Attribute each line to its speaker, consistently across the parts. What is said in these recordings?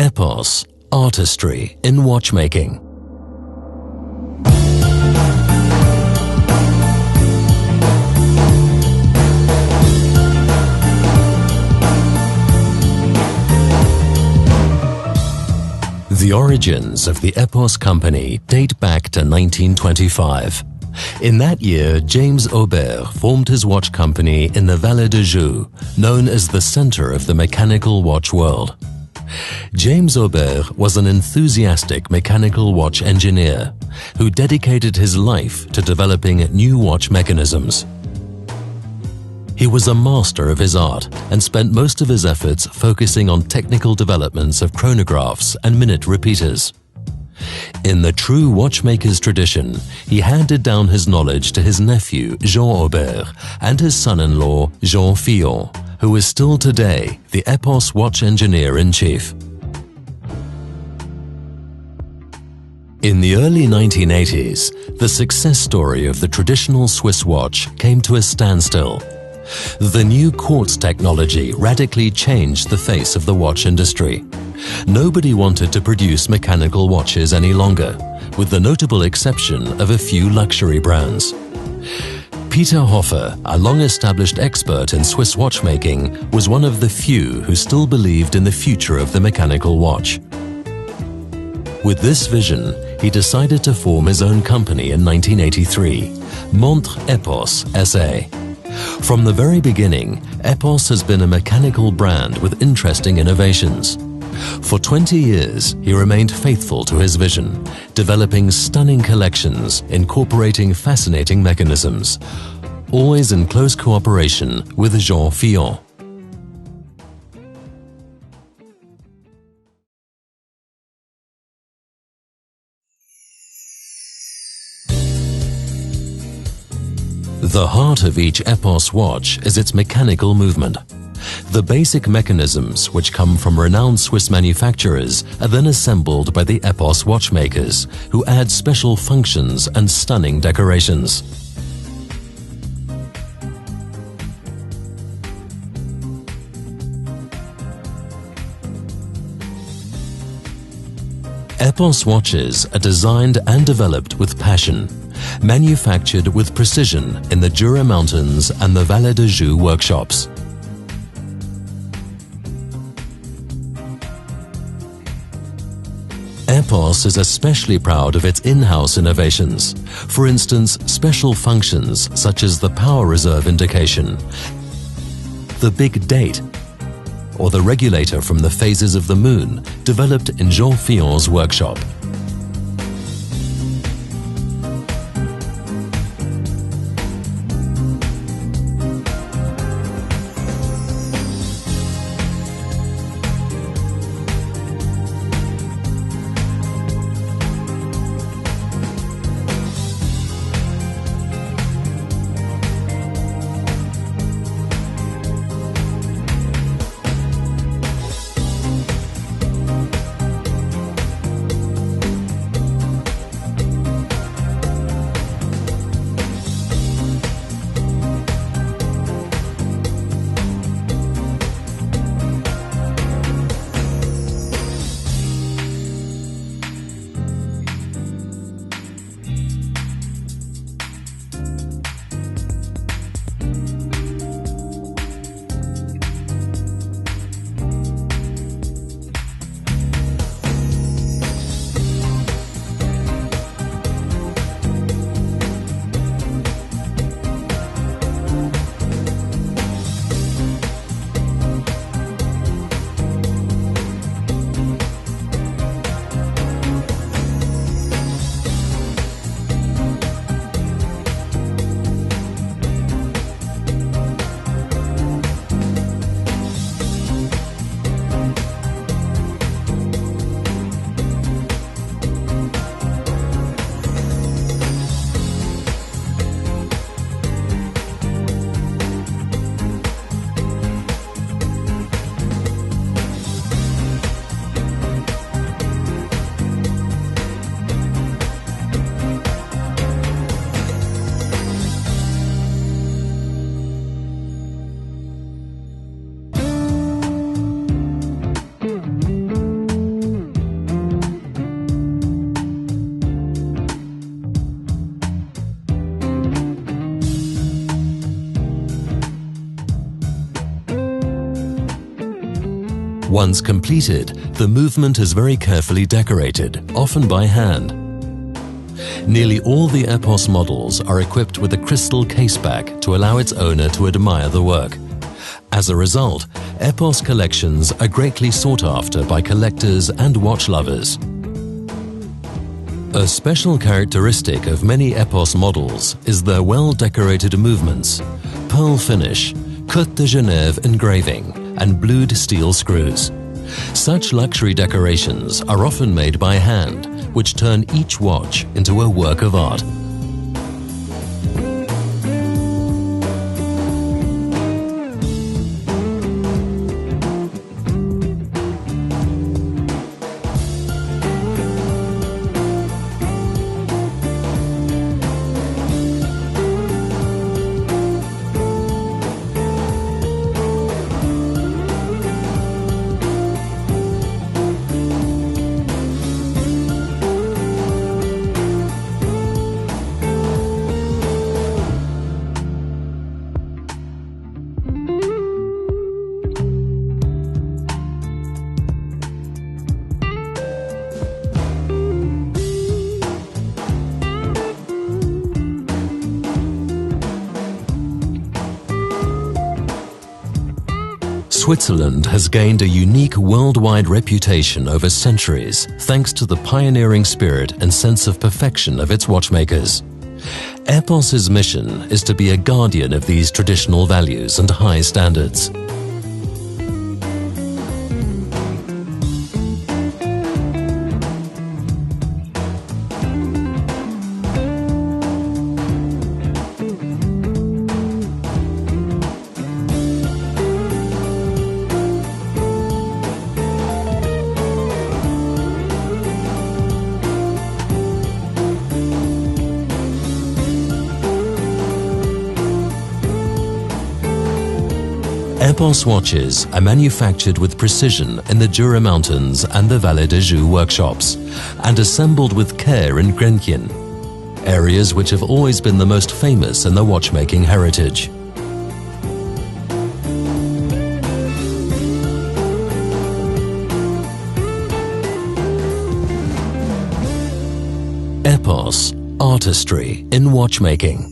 Speaker 1: EPOS, artistry in watchmaking. The origins of the EPOS company date back to 1925. In that year, James Aubert formed his watch company in the Vallée de Joux, known as the center of the mechanical watch world. James Aubert was an enthusiastic mechanical watch engineer who dedicated his life to developing new watch mechanisms. He was a master of his art and spent most of his efforts focusing on technical developments of chronographs and minute repeaters. In the true watchmaker's tradition, he handed down his knowledge to his nephew Jean Aubert and his son-in-law Jean Fillon, who is still today the EPOS watch engineer-in-chief. In the early 1980s, the success story of the traditional Swiss watch came to a standstill. The new quartz technology radically changed the face of the watch industry. Nobody wanted to produce mechanical watches any longer, with the notable exception of a few luxury brands. Peter Hofer, a long-established expert in Swiss watchmaking, was one of the few who still believed in the future of the mechanical watch. With this vision, he decided to form his own company in 1983, Montre EPOS SA. From the very beginning, EPOS has been a mechanical brand with interesting innovations. For 20 years, he remained faithful to his vision, developing stunning collections incorporating fascinating mechanisms, always in close cooperation with Jean Fillon. The heart of each EPOS watch is its mechanical movement. The basic mechanisms, which come from renowned Swiss manufacturers, are then assembled by the EPOS watchmakers, who add special functions and stunning decorations. EPOS watches are designed and developed with passion, manufactured with precision in the Jura Mountains and the Vallée de Joux workshops. EPOS is especially proud of its in-house innovations. For instance, special functions such as the power reserve indication, the big date, or the regulator from the phases of the moon, developed in Jean Fillon's workshop. Once completed, the movement is very carefully decorated, often by hand. Nearly all the EPOS models are equipped with a crystal caseback to allow its owner to admire the work. As a result, EPOS collections are greatly sought after by collectors and watch lovers. A special characteristic of many EPOS models is their well-decorated movements, pearl finish, Côte de Genève engraving, and blued steel screws. Such luxury decorations are often made by hand, which turn each watch into a work of art. Switzerland has gained a unique worldwide reputation over centuries thanks to the pioneering spirit and sense of perfection of its watchmakers. EPOS's mission is to be a guardian of these traditional values and high standards. EPOS watches are manufactured with precision in the Jura Mountains and the Vallée de Joux workshops, and assembled with care in Grenchen, areas which have always been the most famous in the watchmaking heritage. EPOS, artistry in watchmaking.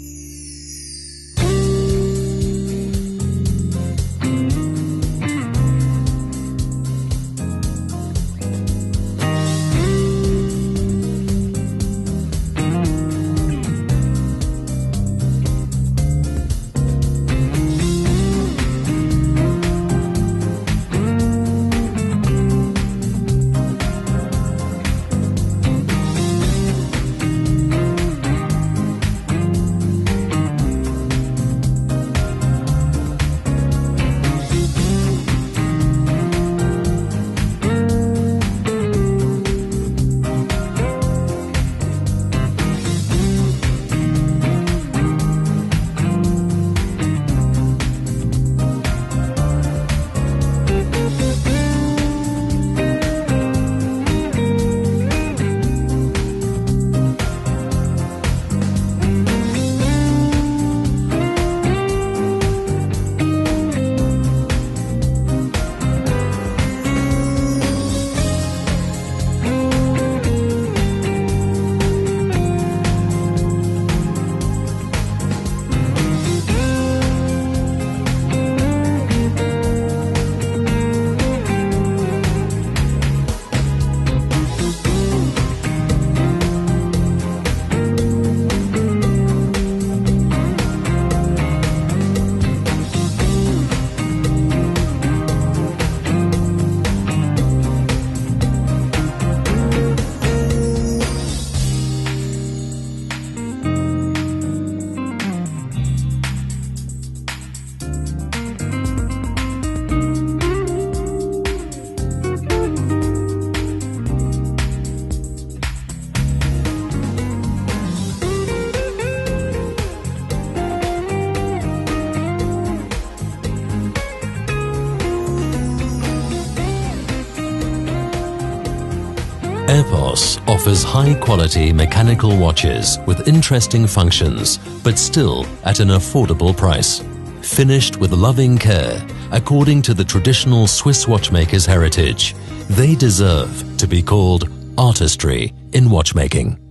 Speaker 1: EPOS offers high-quality mechanical watches with interesting functions, but still at an affordable price. Finished with loving care according to the traditional Swiss watchmaker's heritage. They deserve to be called artistry in watchmaking.